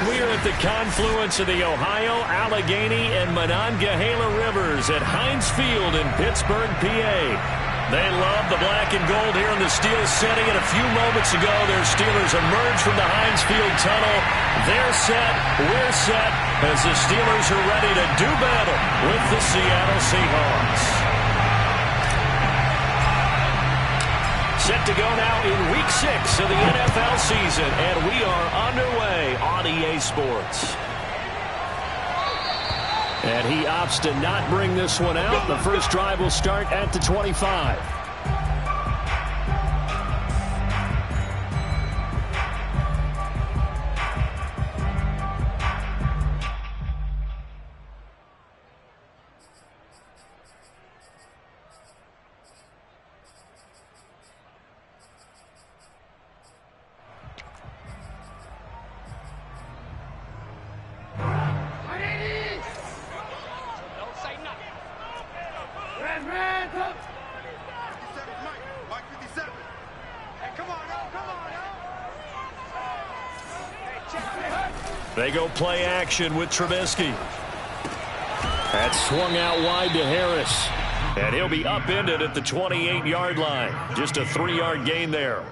We're at the confluence of the Ohio, Allegheny, and Monongahela Rivers at Heinz Field in Pittsburgh, PA. They love the black and gold here in the steel setting, and a few moments ago, their Steelers emerged from the Heinz Field tunnel. They're set, we're set, as the Steelers are ready to do battle with the Seattle Seahawks. Set to go now in Week 6 of the NFL season, and we are underway on EA Sports. And he opts to not bring this one out. The first drive will start at the 25. They go play action with Trubisky. That's swung out wide to Harris. And he'll be upended at the 28-yard line. Just a 3-yard gain there.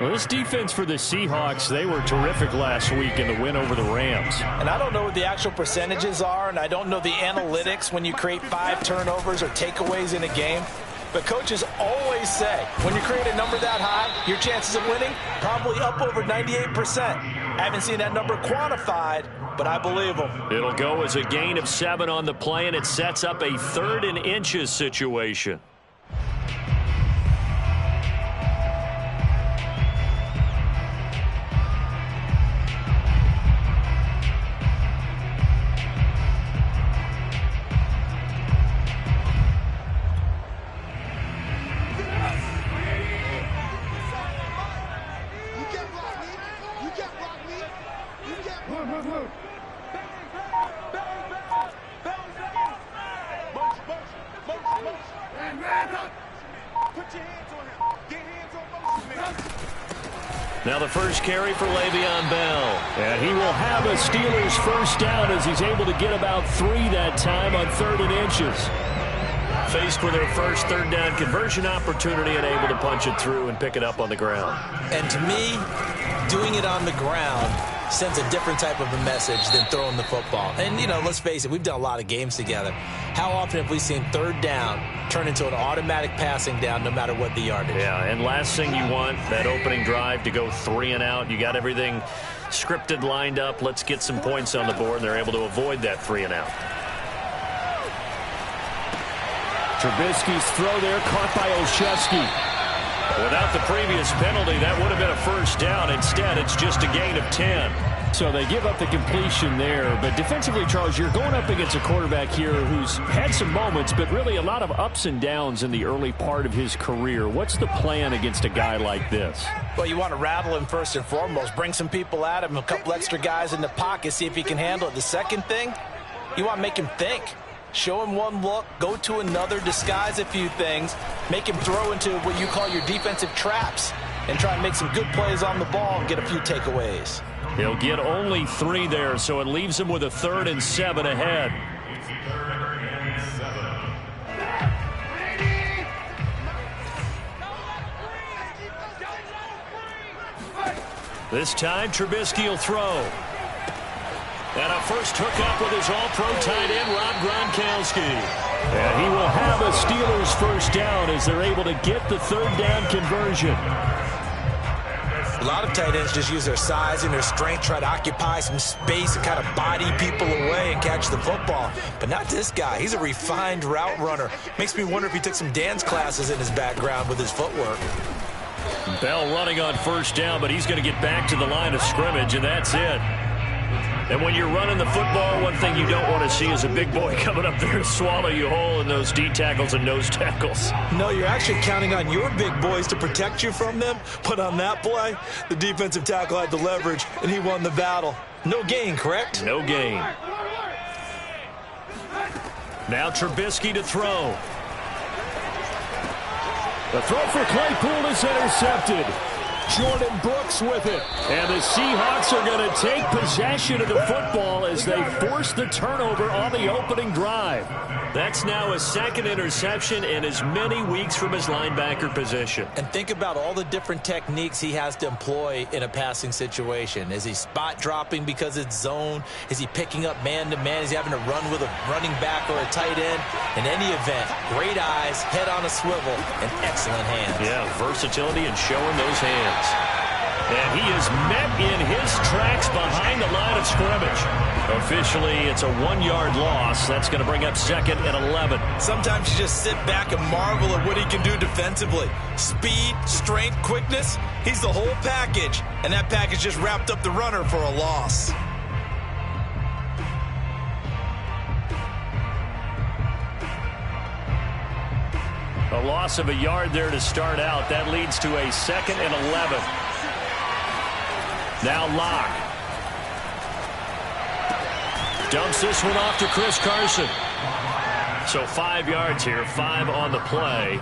Well, this defense for the Seahawks, they were terrific last week in the win over the Rams. And I don't know what the actual percentages are, and I don't know the analytics when you create 5 turnovers or takeaways in a game. But coaches always say, when you create a number that high, your chances of winning probably up over 98%. I haven't seen that number quantified, but I believe them. It'll go as a gain of 7 on the play, and it sets up a 3rd and inches situation. Now the first carry for Le'Veon Bell. And he will have a Steelers first down as he's able to get about 3 that time on 3rd and inches. Faced with their first 3rd down conversion opportunity and able to punch it through and pick it up on the ground. And to me, doing it on the ground sends a different type of a message than throwing the football. And, you know, let's face it, we've done a lot of games together. How often have we seen 3rd down turn into an automatic passing down no matter what the yardage? Yeah, and last thing you want, that opening drive to go 3 and out. You got everything scripted, lined up. Let's get some points on the board, and they're able to avoid that 3 and out. Trubisky's throw there caught by Olszewski. Without the previous penalty, that would have been a first down. Instead, it's just a gain of 10. So they give up the completion there. But defensively, Charles, you're going up against a quarterback here who's had some moments, but really a lot of ups and downs in the early part of his career. What's the plan against a guy like this? Well, you want to rattle him first and foremost. Bring some people at him, a couple extra guys in the pocket, see if he can handle it. The second thing, you want to make him think. Show him one look, go to another, disguise a few things, make him throw into what you call your defensive traps, and try and make some good plays on the ball and get a few takeaways. He'll get only 3 there, so it leaves him with a 3rd and 7 ahead. This time, Trubisky will throw. And a first hookup with his all-pro tight end, Rob Gronkowski. And he will have a Steelers first down as they're able to get the 3rd down conversion. A lot of tight ends just use their size and their strength, try to occupy some space and kind of body people away and catch the football. But not this guy. He's a refined route runner. Makes me wonder if he took some dance classes in his background with his footwork. Bell running on first down, but he's going to get back to the line of scrimmage, and that's it. And when you're running the football, one thing you don't want to see is a big boy coming up there to swallow you whole in those D tackles and nose tackles. No, you're actually counting on your big boys to protect you from them. But on that play, the defensive tackle had the leverage, and he won the battle. No gain, correct? No gain. Now Trubisky to throw. The throw for Claypool is intercepted. Jordan Brooks with it. And the Seahawks are going to take possession of the football as they force the turnover on the opening drive. That's now a second interception in as many weeks from his linebacker position. And think about all the different techniques he has to employ in a passing situation. Is he spot dropping because it's zone? Is he picking up man-to-man? Is he having to run with a running back or a tight end? In any event, great eyes, head on a swivel, and excellent hands. Yeah, versatility and showing those hands. And he is met in his tracks behind the line of scrimmage. Officially, it's a 1-yard loss. That's going to bring up 2nd and 11. Sometimes you just sit back and marvel at what he can do defensively. Speed, strength, quickness, he's the whole package. And that package just wrapped up the runner for a loss. A loss of a yard there to start out. That leads to a 2nd and 11. Now Locke. Dumps this one off to Chris Carson. So 5 yards here, 5 on the play.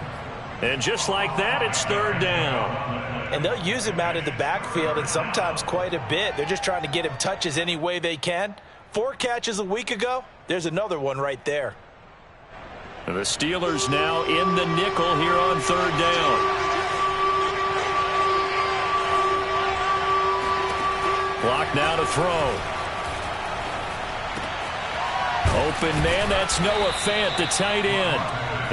And just like that, it's 3rd down. And they'll use him out in the backfield, and sometimes quite a bit. They're just trying to get him touches any way they can. 4 catches a week ago. There's another one right there. The Steelers now in the nickel here on 3rd down. Clock now to throw. Open man, that's Noah Fant, the tight end.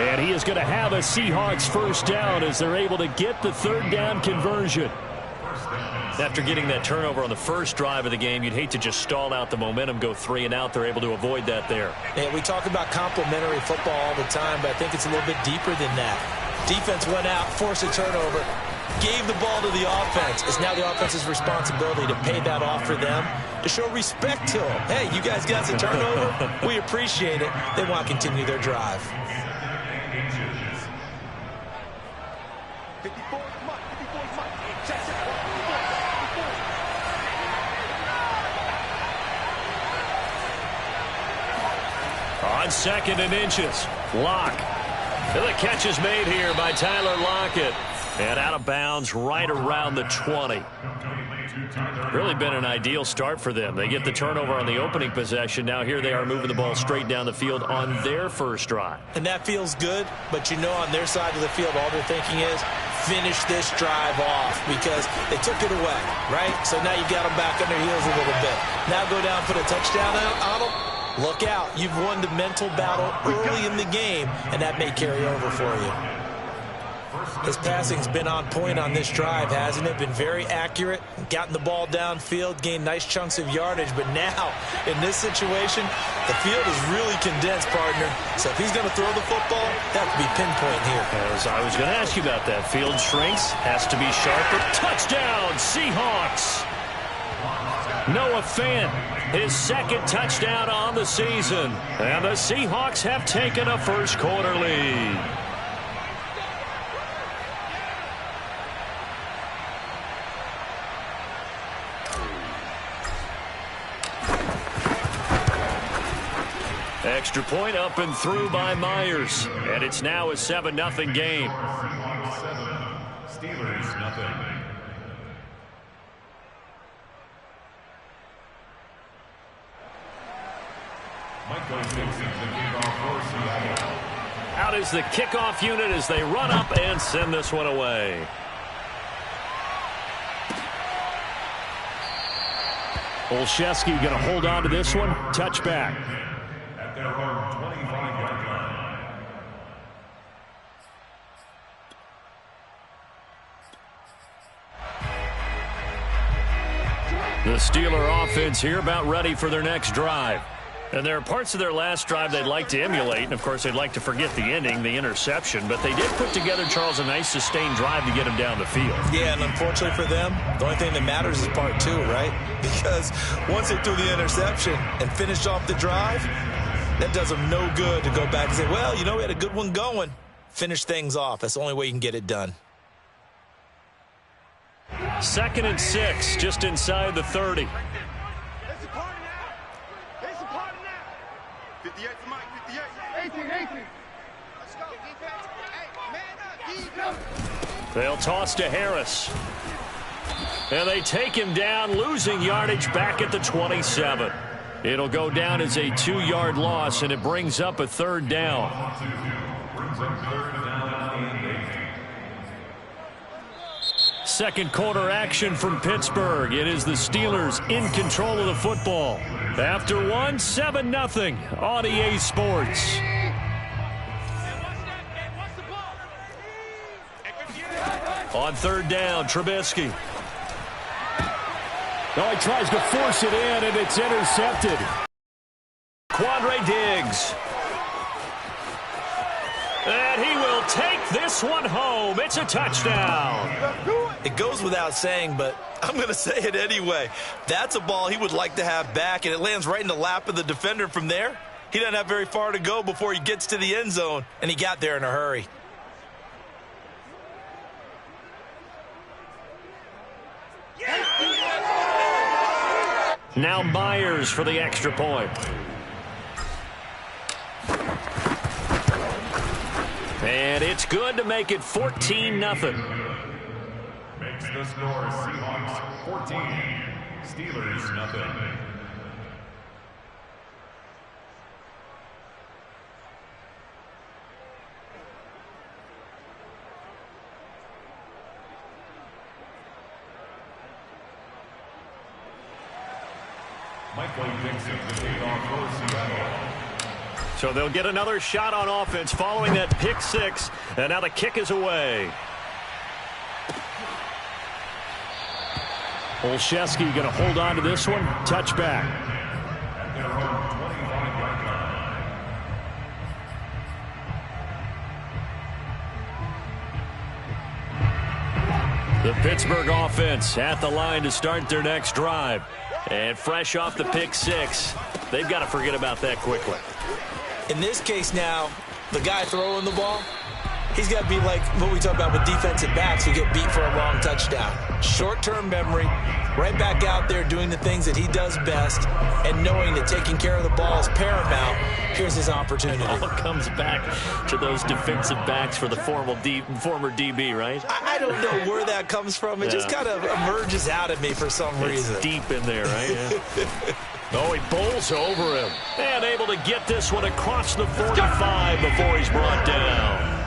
And he is going to have a Seahawks 1st down as they're able to get the 3rd down conversion. After getting that turnover on the first drive of the game, you'd hate to just stall out the momentum, go 3 and out. They're able to avoid that there. Yeah, we talk about complementary football all the time, but I think it's a little bit deeper than that. Defense went out, forced a turnover, gave the ball to the offense. It's now the offense's responsibility to pay that off for them, to show respect to them. Hey, you guys got a turnover? We appreciate it. They want to continue their drive. On 2nd and inches, Locke. And the catch is made here by Tyler Lockett. And out of bounds right around the 20. Really been an ideal start for them. They get the turnover on the opening possession. Now here they are moving the ball straight down the field on their first drive. And that feels good, but you know on their side of the field all they're thinking is finish this drive off because they took it away, right? So now you got them back on their heels a little bit. Now go down, put a touchdown on them. Look out. You've won the mental battle early in the game, and that may carry over for you. His passing's been on point on this drive, hasn't it? Been very accurate, gotten the ball downfield, gained nice chunks of yardage. But now, in this situation, the field is really condensed, partner. So if he's going to throw the football, that could be pinpoint here. As I was going to ask you about that. Field shrinks, has to be sharper. Touchdown, Seahawks! Noah Fant, his 2nd touchdown on the season. And the Seahawks have taken a first-quarter lead. Extra point up and through by Myers. And it's now a 7-0 game. Steelers, nothing. Out is the kickoff unit as they run up and send this one away. Olszewski going to hold on to this one. Touchback. At their own 25-yard line. The Steeler offense here about ready for their next drive. And there are parts of their last drive they'd like to emulate. And, of course, they'd like to forget the ending, the interception. But they did put together, Charles, a nice sustained drive to get him down the field. Yeah, and unfortunately for them, the only thing that matters is part 2, right? Because once they threw the interception and finished off the drive, that does them no good to go back and say, well, you know, we had a good one going. Finish things off. That's the only way you can get it done. 2nd and 6, just inside the 30. 58 to Mike, 58. 18. Let's go, defense. Hey, man up, defense. They'll toss to Harris. And they take him down, losing yardage back at the 27. It'll go down as a 2-yard loss, and it brings up a 3rd down. Second quarter action from Pittsburgh. It is the Steelers in control of the football. After 7-0 on EA Sports. On 3rd down, Trubisky. Oh, he tries to force it in, and it's intercepted. Quandre Diggs. And he will take this one home. It's a touchdown. It goes without saying, but I'm going to say it anyway. That's a ball he would like to have back, and it lands right in the lap of the defender from there. He doesn't have very far to go before he gets to the end zone, and he got there in a hurry. Now Myers for the extra point. And it's good to make it 14-0. Makes the score Seahawks 14, Steelers nothing. Michael Dixon to lead off for Seattle. So they'll get another shot on offense following that pick 6. And now the kick is away. Olszewski going to hold on to this one. Touchback. At their own 25-yard line. The Pittsburgh offense at the line to start their next drive. And fresh off the pick 6, they've got to forget about that quickly. In this case now, the guy throwing the ball, he's got to be like what we talk about with defensive backs who get beat for a long touchdown. Short-term memory, right back out there doing the things that he does best, and knowing that taking care of the ball is paramount. Here's his opportunity. All comes back to those defensive backs for the former DB, right? I don't know where that comes from. It just kind of emerges out of me for some reason. It's deep in there, right? Yeah. Oh, he bowls over him. And able to get this one across the 45 before he's brought down.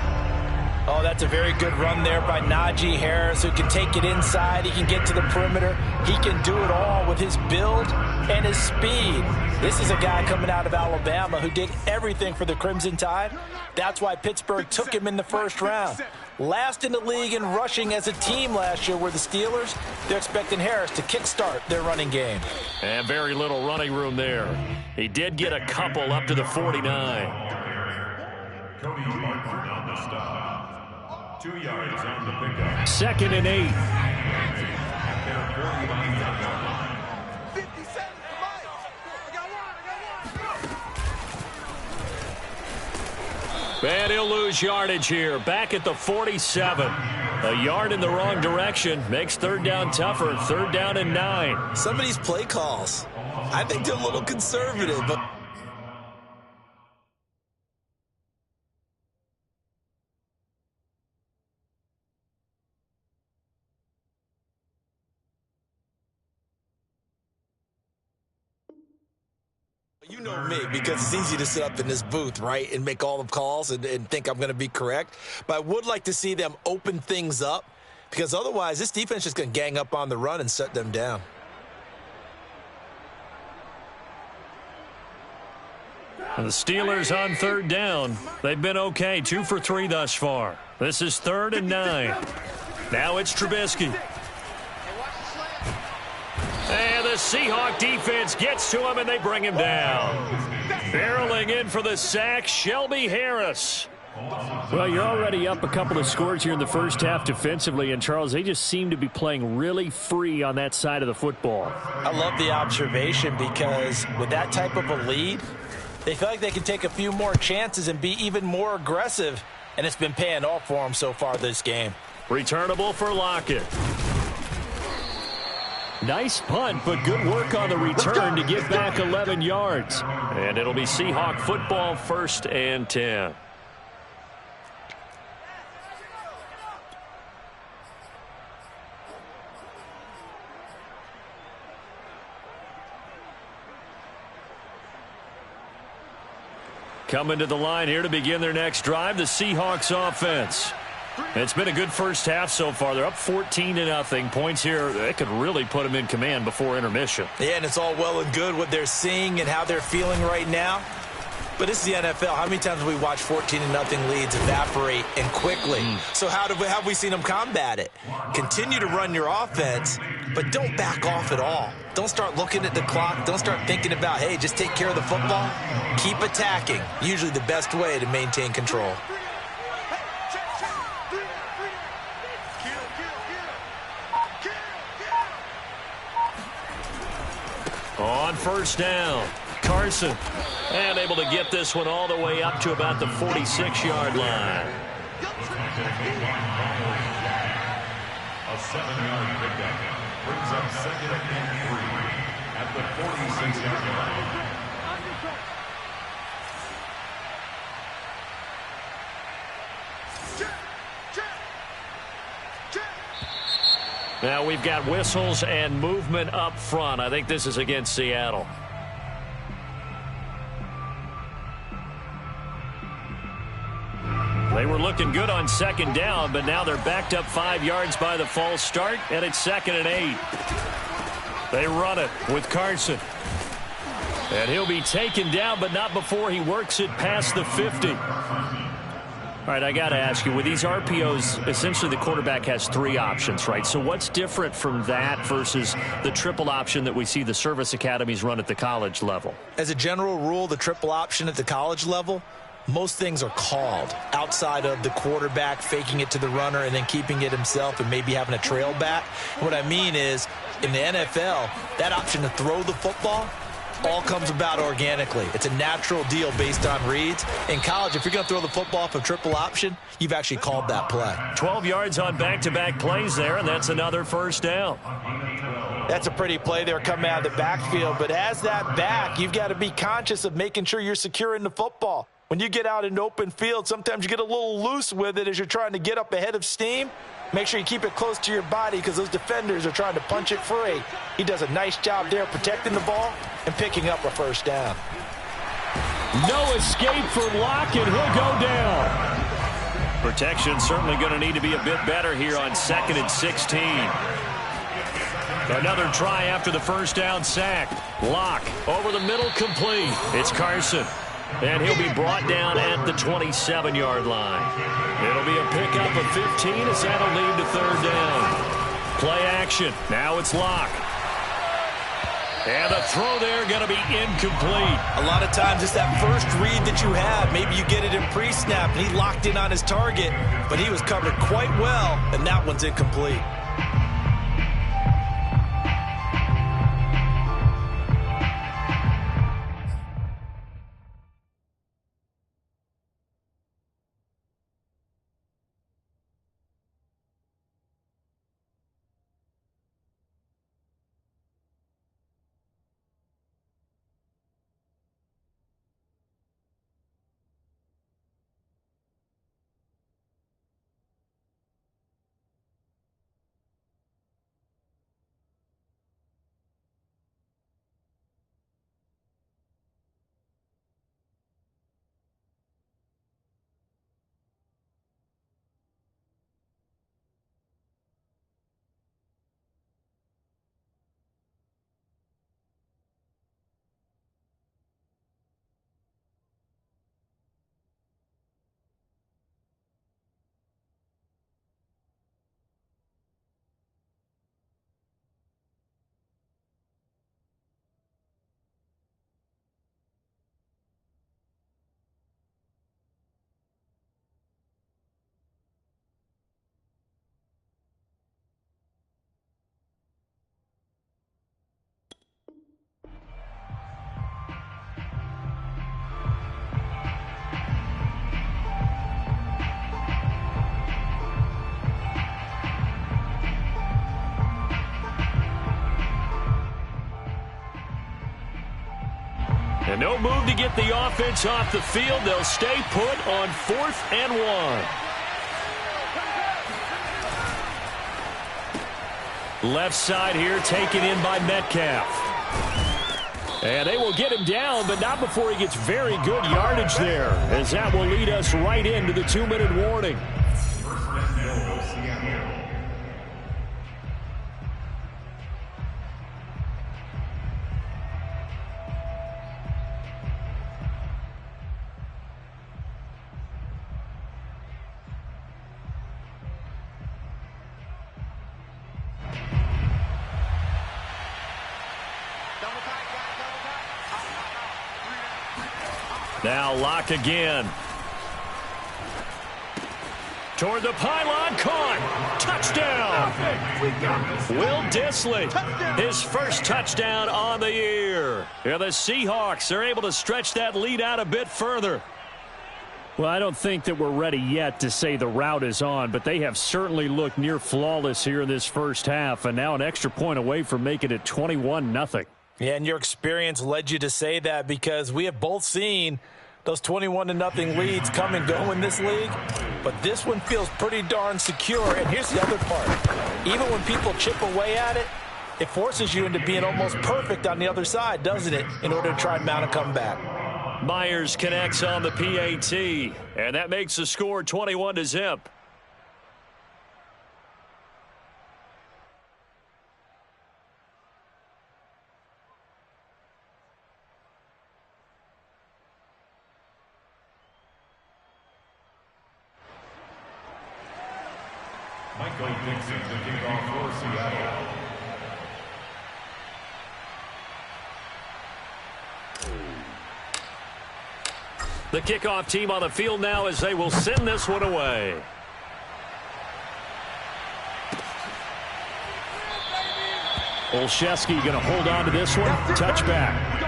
Oh, that's a very good run there by Najee Harris, who can take it inside. He can get to the perimeter. He can do it all with his build and his speed. This is a guy coming out of Alabama who did everything for the Crimson Tide. That's why Pittsburgh took him in the first round. Last in the league in rushing as a team last year were the Steelers. They're expecting Harris to kickstart their running game. And very little running room there. He did get a couple up to the 49. Cody Martin on the stop. 2 yards on the pickup. 2nd and 8. At their 45-yard line. 57, I got one. And he'll lose yardage here. Back at the 47. A yard in the wrong direction. Makes 3rd down tougher. 3rd down and 9. Some of these play calls, I think they're a little conservative, but you know me, because it's easy to sit up in this booth, right, and make all the calls and think I'm going to be correct. But I would like to see them open things up, because otherwise this defense is just going to gang up on the run and shut them down. And the Steelers on 3rd down. They've been okay, 2 for 3 thus far. This is 3rd and 9. Now it's Trubisky. And the Seahawk defense gets to him, and they bring him down. Barreling in for the sack, Shelby Harris. Well, you're already up a couple of scores here in the first half defensively, and Charles, they just seem to be playing really free on that side of the football. I love the observation, because with that type of a lead, they feel like they can take a few more chances and be even more aggressive, and it's been paying off for them so far this game. Returnable for Lockett. Nice punt, but good work on the return to get back 11 yards. And it'll be Seahawk football, 1st and 10. Coming to the line here to begin their next drive, the Seahawks offense. It's been a good first half so far. They're up 14-0. Points here, that could really put them in command before intermission. Yeah, and it's all well and good what they're seeing and how they're feeling right now. But this is the NFL. How many times have we watched 14-0 leads evaporate and quickly? So how have we seen them combat it? Continue to run your offense, but don't back off at all. Don't start looking at the clock. Don't start thinking about, hey, just take care of the football. Keep attacking. Usually the best way to maintain control. On first down, Carson. And able to get this one all the way up to about the 46-yard line. A 7-yard pickup brings up 2nd and 3 at the 46-yard line. Now we've got whistles and movement up front. I think this is against Seattle. They were looking good on second down, but now they're backed up 5 yards by the false start, and it's 2nd and 8. They run it with Carson. And he'll be taken down, but not before he works it past the 50. All right, I got to ask you, with these RPOs, essentially the quarterback has 3 options, right? So what's different from that versus the triple option that we see the service academies run at the college level? As a general rule, the triple option at the college level, most things are called outside of the quarterback faking it to the runner and then keeping it himself and maybe having a trail back. What I mean is, in the NFL, that option to throw the football all comes about organically. It's a natural deal based on reads. In college, if you're going to throw the football off a triple option, you've actually called that play. 12 yards on back-to-back plays there, and that's another first down. That's a pretty play there coming out of the backfield. But as that back, you've got to be conscious of making sure you're securing the football. When you get out in open field, sometimes you get a little loose with it as you're trying to get up ahead of steam. Make sure you keep it close to your body because those defenders are trying to punch it free. He does a nice job there protecting the ball and picking up a first down. No escape for Locke, and he'll go down. Protection certainly going to need to be a bit better here on 2nd and 16. Another try after the first down sack. Locke over the middle, complete. It's Carson. And he'll be brought down at the 27-yard line. It'll be a pickup of 15 as that'll lead to 3rd down. Play action. Now it's Locke. And the throw there going to be incomplete. A lot of times it's that first read that you have. Maybe you get it in pre-snap, and he locked in on his target, but he was covered quite well, and that one's incomplete. And no move to get the offense off the field. They'll stay put on 4th and 1. Left side here taken in by Metcalf. And they will get him down, but not before he gets very good yardage there, as that will lead us right into the 2-minute warning. Now lock again. Toward the pylon, caught. Touchdown. Will Dissly, his first touchdown on the year. Yeah, the Seahawks are able to stretch that lead out a bit further. Well, I don't think that we're ready yet to say the route is on, but they have certainly looked near flawless here in this first half, and now an extra point away from making it 21-0. Yeah, and your experience led you to say that, because we have both seen those 21-0 leads come and go in this league. But this one feels pretty darn secure. And here's the other part. Even when people chip away at it, it forces you into being almost perfect on the other side, doesn't it, in order to try and mount a comeback. Myers connects on the PAT, and that makes the score 21-0. Dixon to kick off for Seattle. The kickoff team on the field now as they will send this one away. Olszewski going to hold on to this one. Touchback.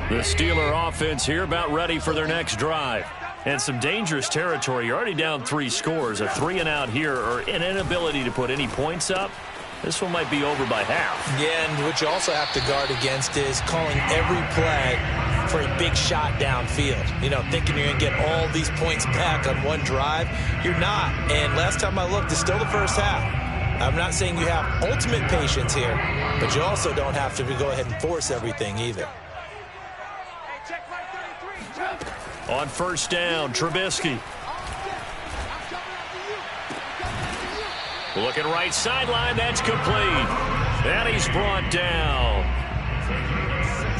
The Steeler offense here about ready for their next drive. And some dangerous territory. You're already down 3 scores. A 3-and-out here, or an inability to put any points up. This one might be over by half. Yeah, and what you also have to guard against is calling every play for a big shot downfield. You know, thinking you're going to get all these points back on one drive. You're not. And last time I looked, it's still the first half. I'm not saying you have ultimate patience here, but you also don't have to go ahead and force everything either. On first down, Trubisky. Looking right sideline, that's complete. And he's brought down.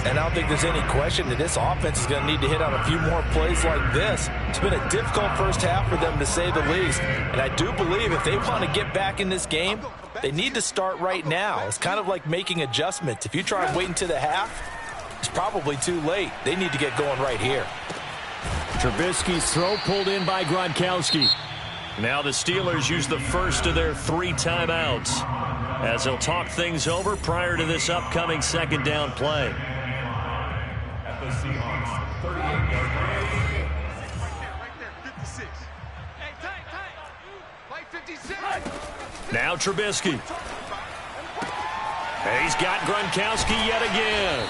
And I don't think there's any question that this offense is going to need to hit on a few more plays like this. It's been a difficult first half for them, to say the least. And I do believe if they want to get back in this game, they need to start right now. It's kind of like making adjustments. If you try and wait until the half, it's probably too late. They need to get going right here. Trubisky's throw pulled in by Gronkowski. Now the Steelers use the first of their 3 timeouts as they'll talk things over prior to this upcoming second down play. At the Seahawks, 38-yard line. Right there, 56. Hey, tight. Like 56. Now Trubisky. He's got Gronkowski yet again.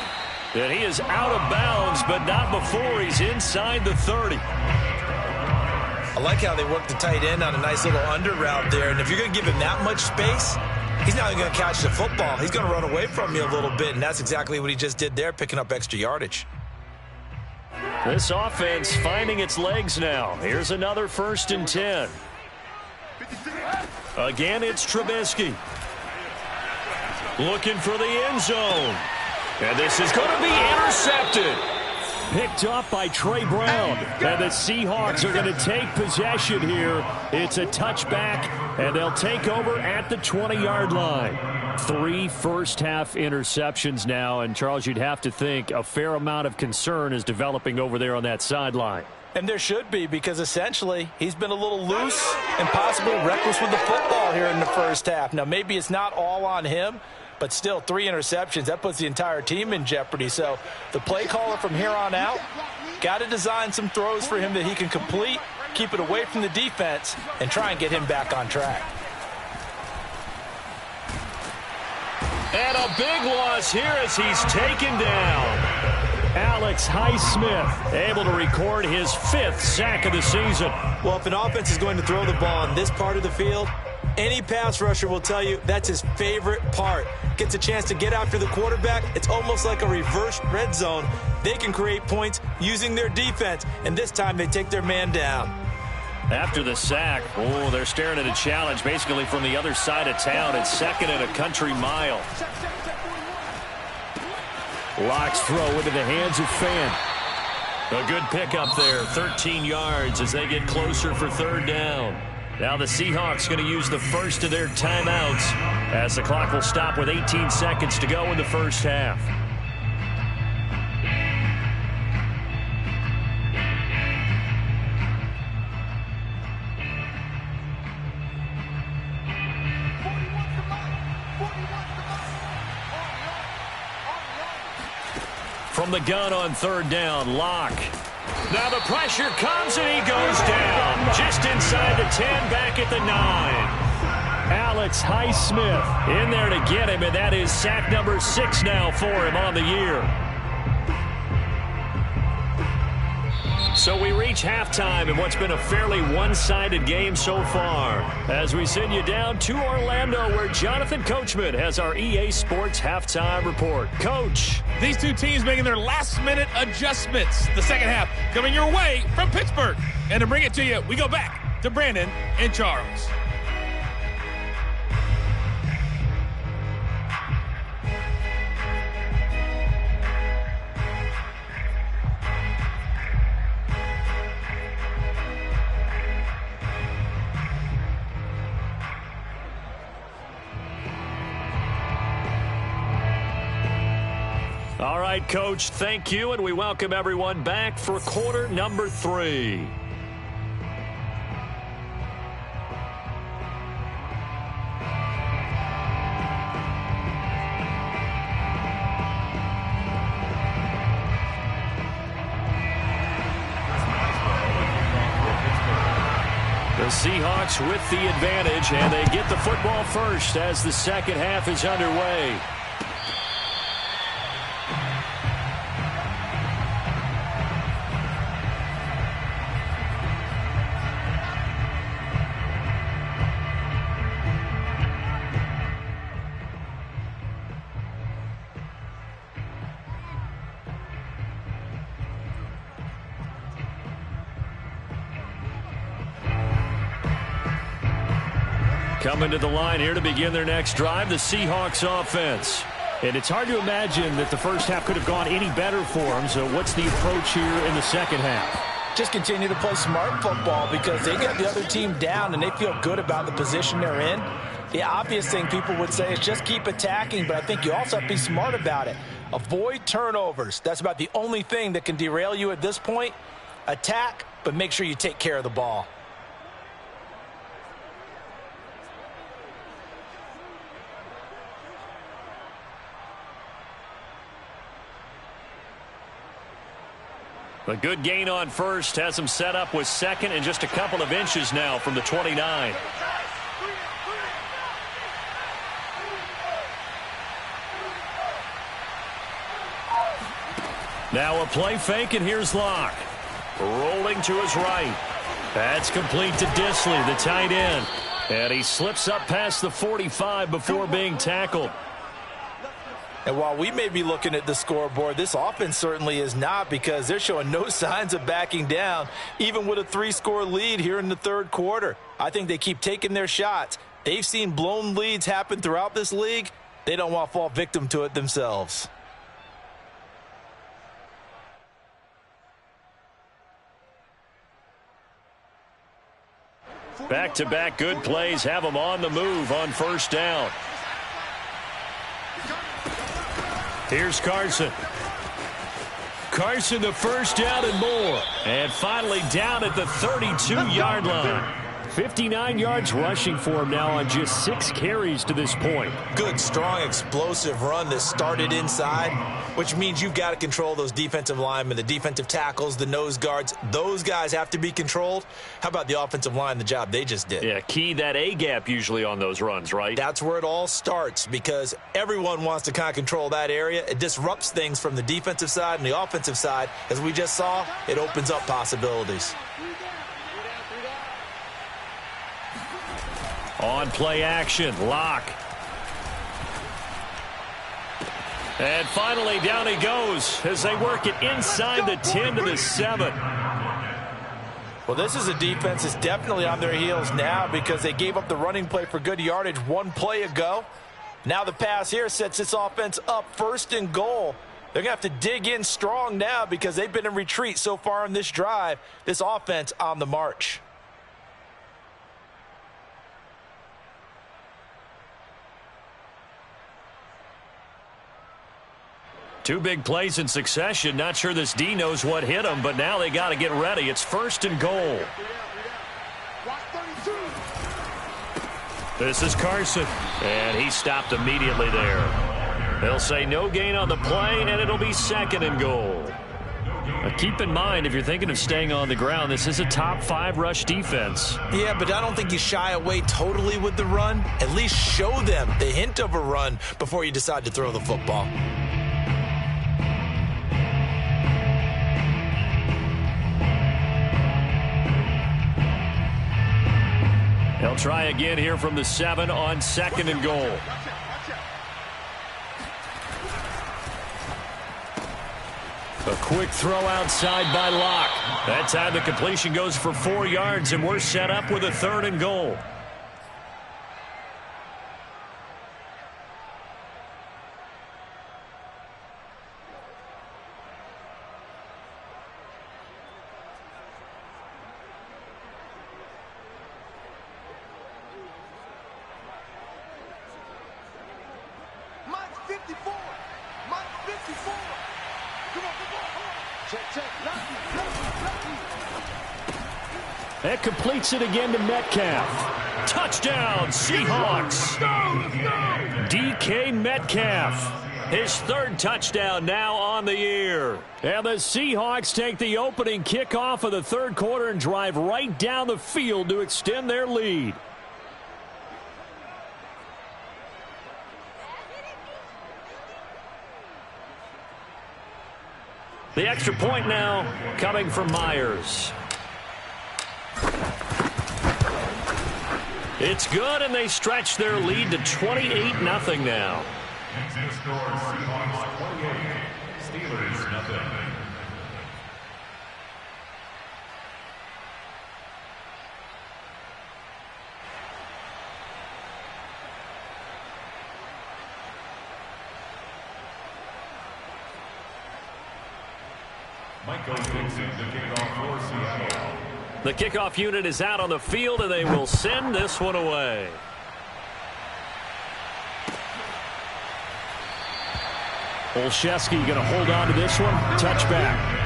And he is out of bounds, but not before he's inside the 30. I like how they work the tight end on a nice little under route there. And if you're going to give him that much space, he's not even going to catch the football. He's going to run away from you a little bit, and that's exactly what he just did there, picking up extra yardage. This offense finding its legs now. Here's another 1st and 10. Again, it's Trubisky. Looking for the end zone. And this is going to be intercepted. Picked up by Trey Brown. And the Seahawks are going to take possession here. It's a touchback, and they'll take over at the 20-yard line. 3 first-half interceptions now. And, Charles, you'd have to think a fair amount of concern is developing over there on that sideline. And there should be, because essentially he's been a little loose and possibly reckless with the football here in the first half. Now, maybe it's not all on him, but still 3 interceptions. That puts the entire team in jeopardy. So the play caller from here on out, Got to design some throws for him that he can complete, keep it away from the defense, and try and get him back on track. And a big loss here as he's taken down. Alex Highsmith able to record his 5th sack of the season. Well, if an offense is going to throw the ball in this part of the field, any pass rusher will tell you that's his favorite part. Gets a chance to get after the quarterback. It's almost like a reverse red zone. They can create points using their defense, and this time they take their man down. After the sack, they're staring at a challenge basically from the other side of town. It's 2nd and a country mile. Locke's throw into the hands of Fan. A good pickup there, 13 yards as they get closer for 3rd down. Now the Seahawks going to use the first of their timeouts as the clock will stop with 18 seconds to go in the first half. From the gun on 3rd down, Locke. Now the pressure comes and he goes down. Just inside the 10, back at the 9. Alex Highsmith in there to get him, and that is sack number 6 now for him on the year. So we reach halftime in what's been a fairly one-sided game so far, as we send you down to Orlando where Jonathan Coachman has our EA Sports halftime report. Coach. These two teams making their last-minute adjustments. The second half coming your way from Pittsburgh. And to bring it to you, we go back to Brandon and Charles. All right, Coach, thank you, and we welcome everyone back for quarter number 3. The Seahawks with the advantage, and they get the football first as the second half is underway. Coming to the line here to begin their next drive, the Seahawks offense. And it's hard to imagine that the first half could have gone any better for them. So what's the approach here in the second half? Just continue to play smart football because they got the other team down and they feel good about the position they're in. The obvious thing people would say is just keep attacking, but I think you also have to be smart about it. Avoid turnovers. That's about the only thing that can derail you at this point. Attack, but make sure you take care of the ball. A good gain on first has him set up with 2nd and just a couple of inches now from the 29. Now a play fake, and here's Locke. Rolling to his right. That's complete to Disley, the tight end. And he slips up past the 45 before being tackled. And while we may be looking at the scoreboard, this offense certainly is not because they're showing no signs of backing down, even with a 3-score lead here in the 3rd quarter. I think they keep taking their shots. They've seen blown leads happen throughout this league. They don't want to fall victim to it themselves. Back-to-back good plays have them on the move on first down. Here's Carson. Carson, the first down and more. And finally down at the 32-yard line. 59 yards rushing for him now on just 6 carries to this point. Good, strong, explosive run that started inside, which means you've got to control those defensive linemen, the defensive tackles, the nose guards. Those guys have to be controlled. How about the offensive line, the job they just did? Yeah, key that A-gap usually on those runs, right? That's where it all starts because everyone wants to kind of control that area. It disrupts things from the defensive side and the offensive side. As we just saw, it opens up possibilities. On play action, Locke. And finally, down he goes as they work it inside the 10 to the 7. Well, this is a defense that's definitely on their heels now because they gave up the running play for good yardage one play ago. Now the pass here sets this offense up 1st and goal. They're going to have to dig in strong now because they've been in retreat so far in this drive. This offense on the march. Two big plays in succession. Not sure this D knows what hit him, but now they got to get ready. It's 1st and goal. This is Carson, and he stopped immediately there. They'll say no gain on the play, and it'll be 2nd and goal. Now keep in mind, if you're thinking of staying on the ground, this is a top 5 rush defense. Yeah, but I don't think you shy away totally with the run. At least show them the hint of a run before you decide to throw the football. They'll try again here from the 7 on 2nd and goal. A quick throw outside by Locke. That time the completion goes for 4 yards, and we're set up with a 3rd and goal. That completes it again to Metcalf. Touchdown, Seahawks. DK Metcalf. His 3rd touchdown now on the year. And the Seahawks take the opening kickoff of the 3rd quarter and drive right down the field to extend their lead. The extra point now coming from Myers. It's good, and they stretch their lead to 28-0 now. Steelers, nothing. Michael Dixon, the kickoff for Seattle. The kickoff unit is out on the field, and they will send this one away. Olszewski going to hold on to this one. Touchback.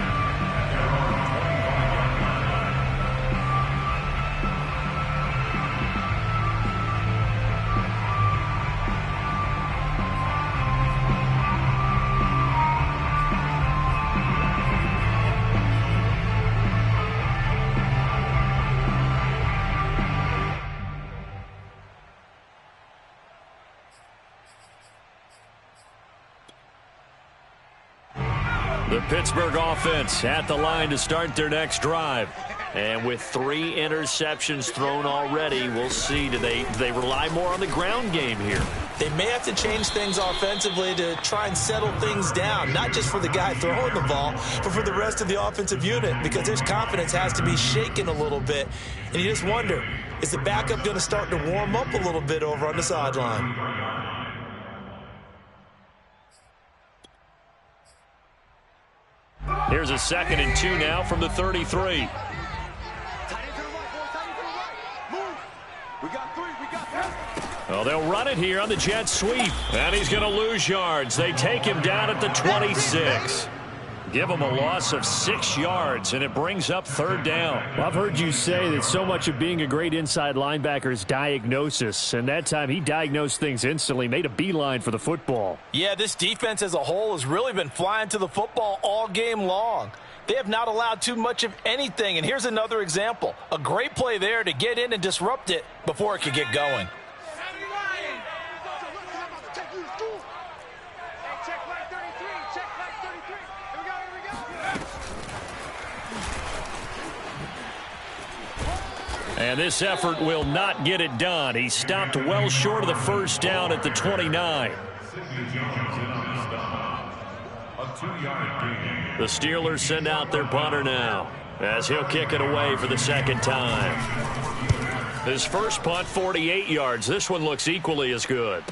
The Pittsburgh offense at the line to start their next drive. And with 3 interceptions thrown already, we'll see. Do they rely more on the ground game here? They may have to change things offensively to try and settle things down, not just for the guy throwing the ball, but for the rest of the offensive unit, because his confidence has to be shaken a little bit. And you just wonder, is the backup going to start to warm up a little bit over on the sideline? Here's a 2nd and 2 now from the 33. Well, they'll run it here on the jet sweep. And he's going to lose yards. They take him down at the 26. Give them a loss of 6 yards, and it brings up 3rd down. Well, I've heard you say that so much of being a great inside linebacker is diagnosis, and that time he diagnosed things instantly, made a beeline for the football. Yeah, this defense as a whole has really been flying to the football all game long. They have not allowed too much of anything, and here's another example. A great play there to get in and disrupt it before it could get going. And this effort will not get it done. He stopped well short of the 1st down at the 29. The Steelers send out their punter now as he'll kick it away for the 2nd time. His first punt, 48 yards. This one looks equally as good.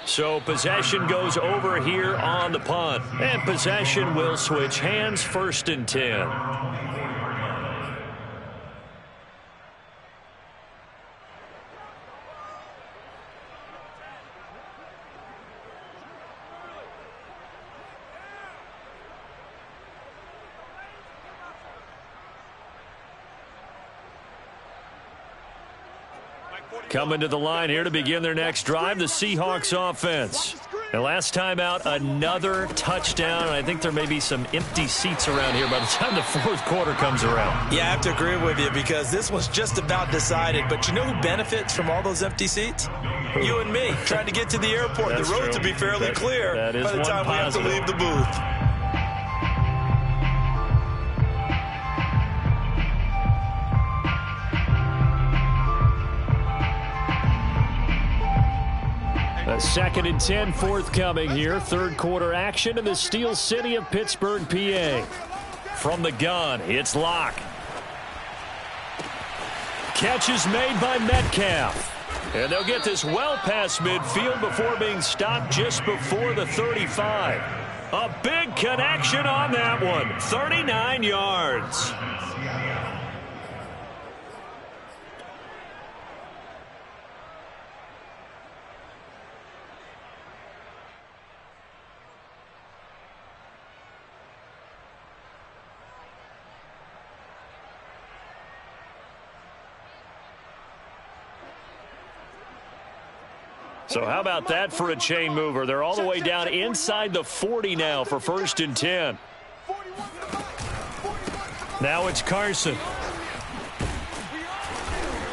So possession goes over here on the punt. And possession will switch hands, 1st and 10. Coming to the line here to begin their next drive, the Seahawks offense. And last time out, another touchdown. I think there may be some empty seats around here by the time the 4th quarter comes around. Yeah, I have to agree with you because this was just about decided. But you know who benefits from all those empty seats? You and me, trying to get to the airport. That's the road true. to be fairly clear by the time we have to leave the booth. A 2nd and 10 forthcoming here. 3rd quarter action in the Steel City of Pittsburgh, PA. From the gun, it's Locke. Catch is made by Metcalf. And they'll get this well past midfield before being stopped just before the 35. A big connection on that one. 39 yards. So how about that for a chain mover? They're all the way down inside the 40 now for 1st and 10. Now it's Carson.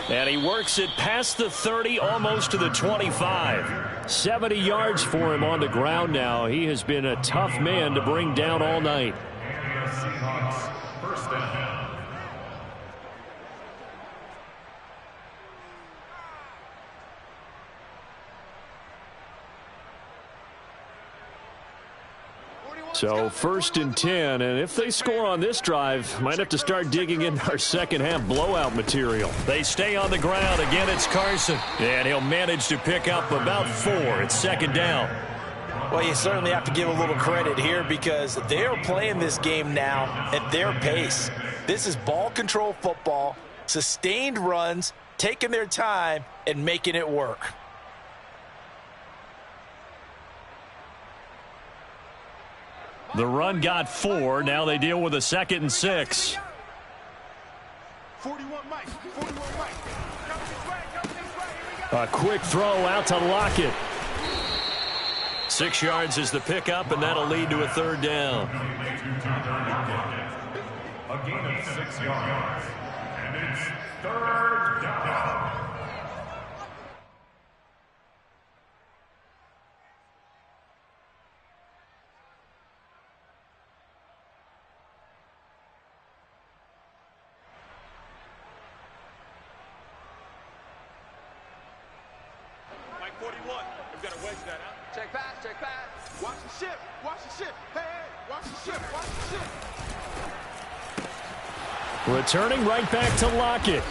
And he works it past the 30, almost to the 25. 70 yards for him on the ground now. He has been a tough man to bring down all night. Seahawks, 1st down. So 1st and 10, and if they score on this drive, might have to start digging in our 2nd half blowout material. They stay on the ground. Again, it's Carson. And he'll manage to pick up about 4. It's 2nd down. Well, you certainly have to give a little credit here because they are playing this game now at their pace. This is ball control football, sustained runs, taking their time, and making it work. The run got 4. Now they deal with a 2nd and 6. 41 Mike. 41 Mike. A quick throw out to Lockett. 6 yards is the pickup, and that'll lead to a 3rd down. A gain of 6 yards. And it's 3rd down. Check pass, check pass. Watch the ship, watch the ship. Hey, hey, watch the ship, watch the ship. Returning right back to Lockett.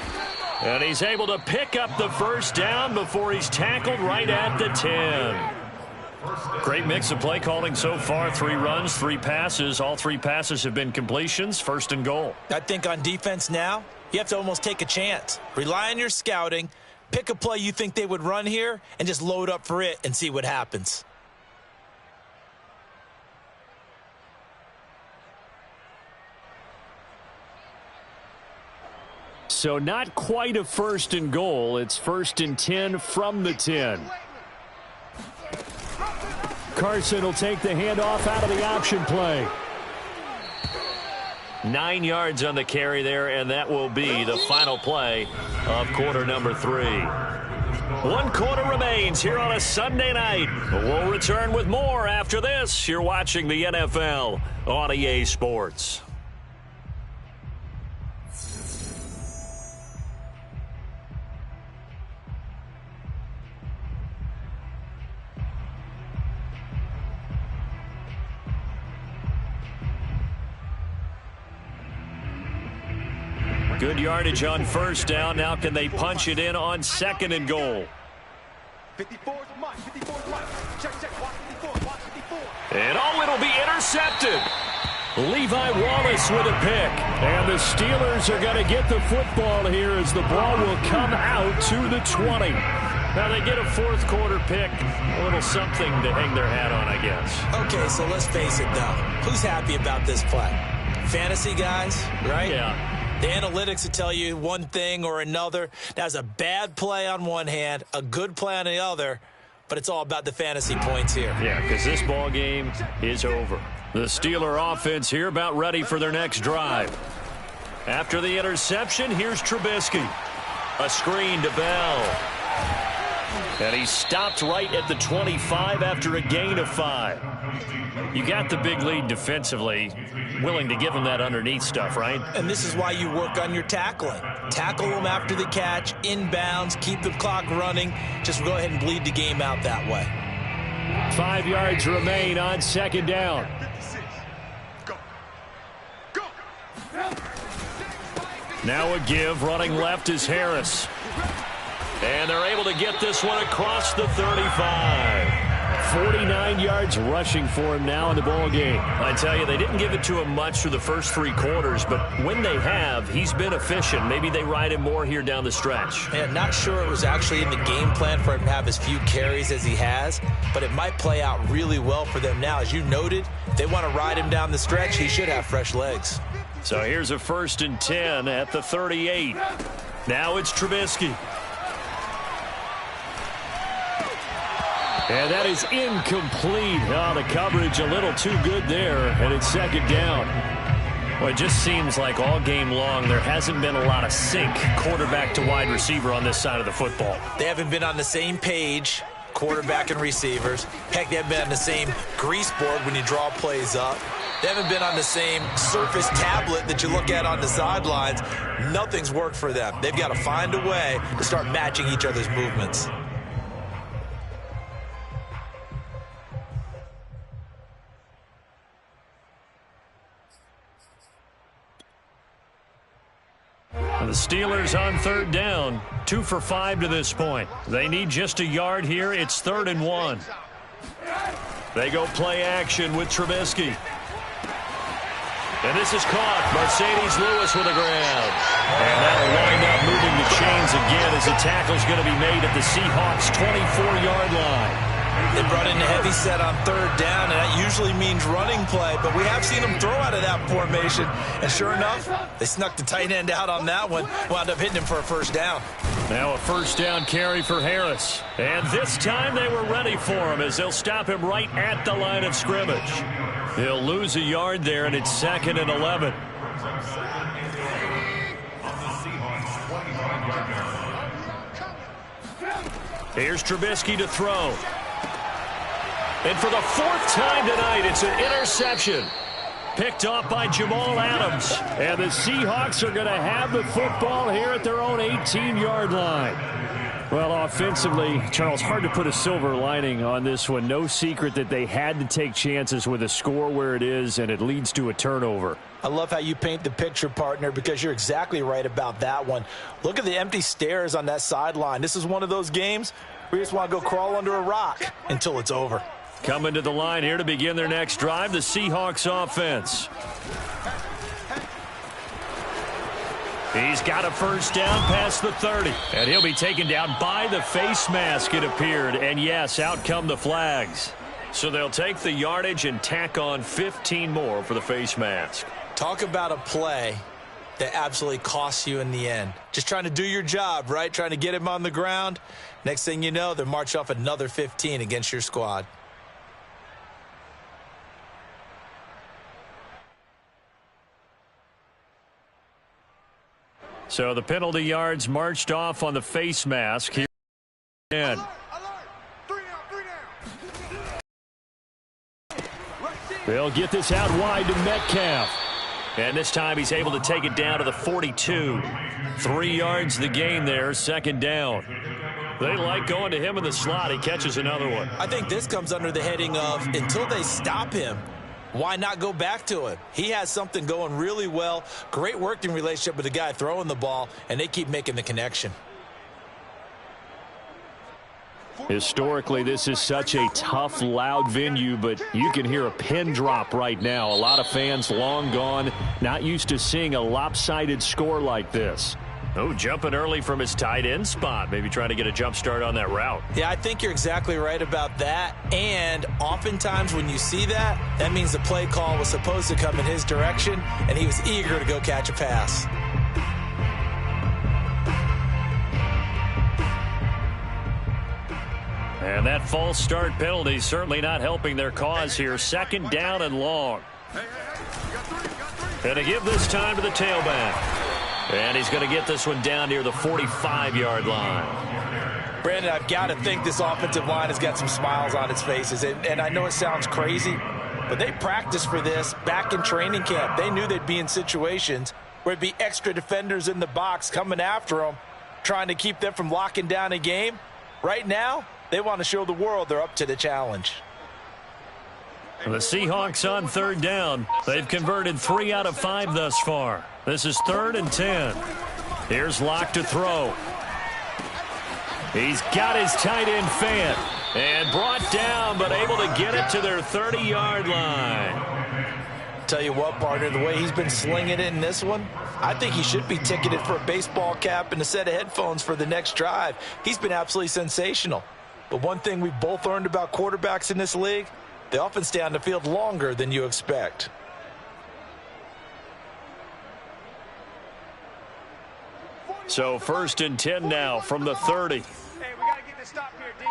And he's able to pick up the 1st down before he's tackled right at the 10. Great mix of play calling so far. 3 runs, 3 passes. All 3 passes have been completions. 1st and goal. I think on defense now, you have to almost take a chance. Rely on your scouting. Pick a play you think they would run here and just load up for it and see what happens. so not quite a 1st and goal. It's 1st and 10 from the 10. Carson will take the handoff out of the option play. 9 yards on the carry there, and that will be the final play of quarter number 3. 1 quarter remains here on a Sunday night. We'll return with more after this. You're watching the NFL on EA Sports. Good yardage on 1st down. Now can they punch it in on 2nd and goal? 54's Mike. 54's Mike. Check. Watch 54. Watch 54. And it'll be intercepted. Levi Wallace with a pick. And the Steelers are going to get the football here as the ball will come out to the 20. Now they get a 4th quarter pick. A little something to hang their hat on, I guess. Okay, so let's face it, though. Who's happy about this play? Fantasy guys, right? Yeah. The analytics will tell you one thing or another. That's a bad play on one hand, a good play on the other, but it's all about the fantasy points here. Yeah, because this ball game is over. The Steeler offense here about ready for their next drive. After the interception, here's Trubisky. A screen to Bell. And he stopped right at the 25 after a gain of 5. You got the big lead defensively. Willing to give them that underneath stuff, right? And this is why you work on your tackling. Tackle them after the catch, inbounds, keep the clock running. Just go ahead and bleed the game out that way. 5 yards remain on 2nd down. 56. Go. Now a give. Running left is Harris. And they're able to get this one across the 35. 49 yards rushing for him now in the ball game. I tell you, they didn't give it to him much through the first 3 quarters, but when they have, he's been efficient. Maybe they ride him more here down the stretch. And not sure it was actually in the game plan for him to have as few carries as he has, but it might play out really well for them now. As you noted, if they want to ride him down the stretch, he should have fresh legs. So here's a 1st and 10 at the 38. Now it's Trubisky. And that is incomplete. Oh, the coverage a little too good there, and it's 2nd down. Well, it just seems like all game long there hasn't been a lot of sync quarterback to wide receiver on this side of the football. They haven't been on the same page, quarterback and receivers. Heck, they haven't been on the same grease board when you draw plays up. They haven't been on the same Surface tablet that you look at on the sidelines. Nothing's worked for them. They've got to find a way to start matching each other's movements. The Steelers on 3rd down. 2 for 5 to this point. They need just a yard here. It's 3rd and 1. They go play action with Trubisky. And this is caught. Mercedes Lewis with a grab. And that'll wind up moving the chains again as the tackle's going to be made at the Seahawks' 24-yard line. They brought in a heavy set on 3rd down, and that usually means running play, but we have seen them throw out of that formation. And sure enough, they snuck the tight end out on that one, wound up hitting him for a 1st down. Now a 1st down carry for Harris. And this time they were ready for him as they'll stop him right at the line of scrimmage. He'll lose a yard there, and it's 2nd and 11. Here's Trubisky to throw. And for the 4th time tonight, it's an interception. Picked off by Jamal Adams. And the Seahawks are going to have the football here at their own 18-yard line. Well, offensively, Charles, hard to put a silver lining on this one. No secret that they had to take chances with a score where it is, and it leads to a turnover. I love how you paint the picture, partner, because you're exactly right about that one. Look at the empty stares on that sideline. This is one of those games where you just want to go crawl under a rock until it's over. Coming to the line here to begin their next drive, the Seahawks offense. He's got a 1st down past the 30. And he'll be taken down by the face mask, it appeared. And yes, out come the flags. So they'll take the yardage and tack on 15 more for the face mask. Talk about a play that absolutely costs you in the end. Just trying to do your job, right? Trying to get him on the ground. Next thing you know, they're march off another 15 against your squad. So the penalty yards marched off on the face mask here again. They'll get this out wide to Metcalf. And this time he's able to take it down to the 42. 3 yards the gain there, second down. They like going to him in the slot. He catches another one. I think this comes under the heading of until they stop him, why not go back to him? He has something going really well. Great working relationship with the guy throwing the ball, and they keep making the connection. Historically, this is such a tough, loud venue, but you can hear a pin drop right now. A lot of fans long gone, not used to seeing a lopsided score like this. Oh, jumping early from his tight end spot. Maybe trying to get a jump start on that route. Yeah, I think you're exactly right about that. And oftentimes when you see that, that means the play call was supposed to come in his direction, and he was eager to go catch a pass. And that false start penalty certainly not helping their cause here. Second down and long. And to give this time to the tailback. And he's going to get this one down near the 45-yard line. Brandon, I've got to think this offensive line has got some smiles on its faces. And I know it sounds crazy, but they practiced for this back in training camp. They knew they'd be in situations where it'd be extra defenders in the box coming after them, trying to keep them from locking down a game. Right now, they want to show the world they're up to the challenge. The Seahawks on third down. They've converted 3 out of 5 thus far. This is 3rd and 10. Here's Locke to throw. He's got his tight end fan. And brought down, but able to get it to their 30-yard line. Tell you what, partner, the way he's been slinging it in this one, I think he should be ticketed for a baseball cap and a set of headphones for the next drive. He's been absolutely sensational. But one thing we've both learned about quarterbacks in this league, they often stay on the field longer than you expect. So 1st and 10 now from the 30. Hey, we got to get this stop here, D.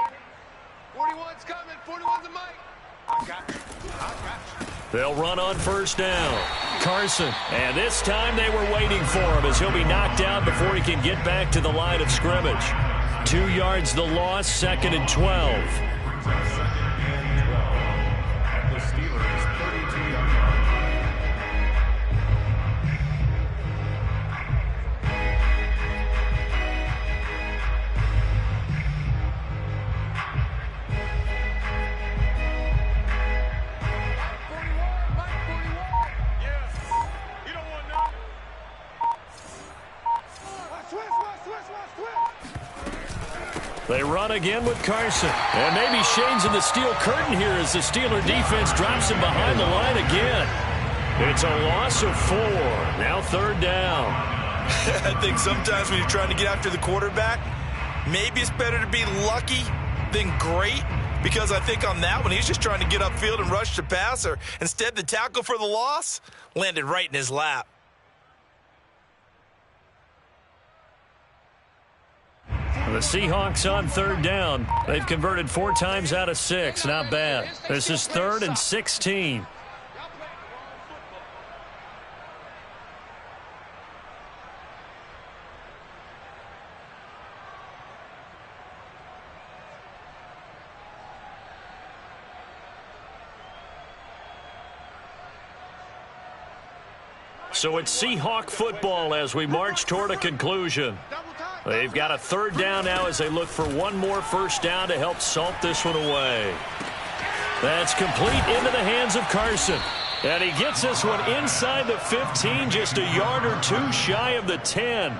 41's coming. 41's the mic. I got you. I got you. They'll run on 1st down. Carson. And this time they were waiting for him as he'll be knocked out before he can get back to the line of scrimmage. 2 yards the loss, 2nd and 12. They run again with Carson. And maybe Shane's in the steel curtain here as the Steeler defense drops him behind the line again. It's a loss of 4. Now 3rd down. I think sometimes when you're trying to get after the quarterback, maybe it's better to be lucky than great. Because I think on that one, he's just trying to get upfield and rush the passer. Instead, the tackle for the loss landed right in his lap. The Seahawks on 3rd down. They've converted 4 times out of 6. Not bad. This is 3rd and 16. So it's Seahawk football as we march toward a conclusion. They've got a 3rd down now as they look for one more 1st down to help salt this one away. That's complete into the hands of Carson. And he gets this one inside the 15, just a yard or 2 shy of the 10.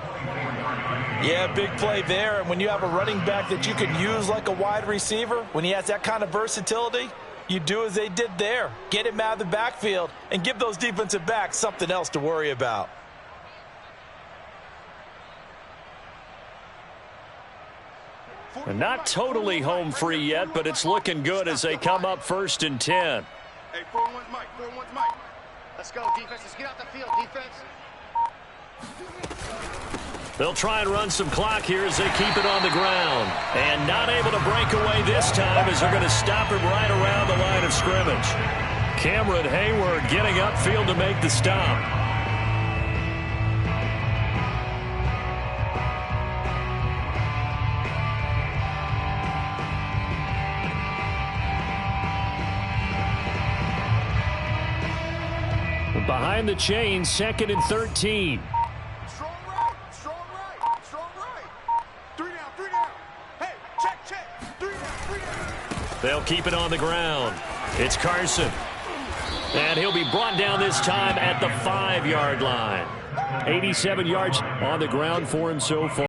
Yeah, big play there. And when you have a running back that you can use like a wide receiver, when he has that kind of versatility, you do as they did there. Get him out of the backfield and give those defensive backs something else to worry about. And not totally home free yet, but it's looking good as they come up 1st and 10. Hey, 41's Mike. 41's Mike. Let's go, defense. Let's get out the field, defense. They'll try and run some clock here as they keep it on the ground. And not able to break away this time as they're going to stop him right around the line of scrimmage. Cameron Hayward getting upfield to make the stop. Behind the chain, 2nd and 13. Strong right, strong right, strong right. 3 down. Hey, check. 3 down. They'll keep it on the ground. It's Carson. And he'll be brought down this time at the 5-yard line. 87 yards on the ground for him so far.